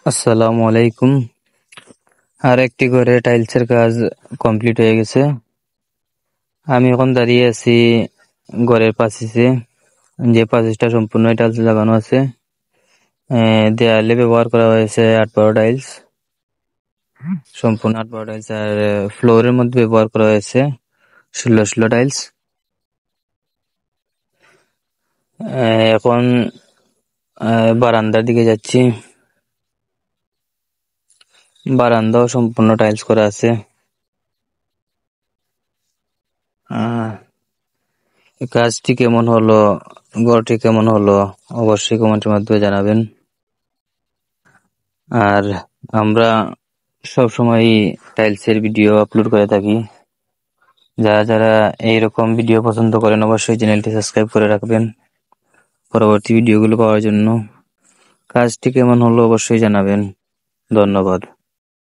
আসসালামু আলাইকুম। আর একটি করে টাইলসের কাজ কমপ্লিট হয়ে গেছে। আমি এখন দাঁড়িয়ে আছি ঘরের পাশে, যে পাঁচিশটা সম্পূর্ণ টাইলস লাগানো আছে। দেয়ালে ব্যবহার করা হয়েছে 8 টাইলস, সম্পূর্ণ 8 টাইলস। আর ফ্লোরের মধ্যে ব্যবহার করা হয়েছে 16 টাইলস। এখন বারান্দার দিকে যাচ্ছি। বারান্দাও সম্পূর্ণ টাইলস করা আছে। কাজটি কেমন হলো, ঘরটি কেমন হলো, অবশ্যই কমেন্টের মাধ্যমে জানাবেন। আর আমরা সবসময় টাইলসের ভিডিও আপলোড করে থাকি। যারা যারা এইরকম ভিডিও পছন্দ করেন অবশ্যই চ্যানেলটি সাবস্ক্রাইব করে রাখবেন পরবর্তী ভিডিওগুলো পাওয়ার জন্য। কাজটি কেমন হলো অবশ্যই জানাবেন। ধন্যবাদ।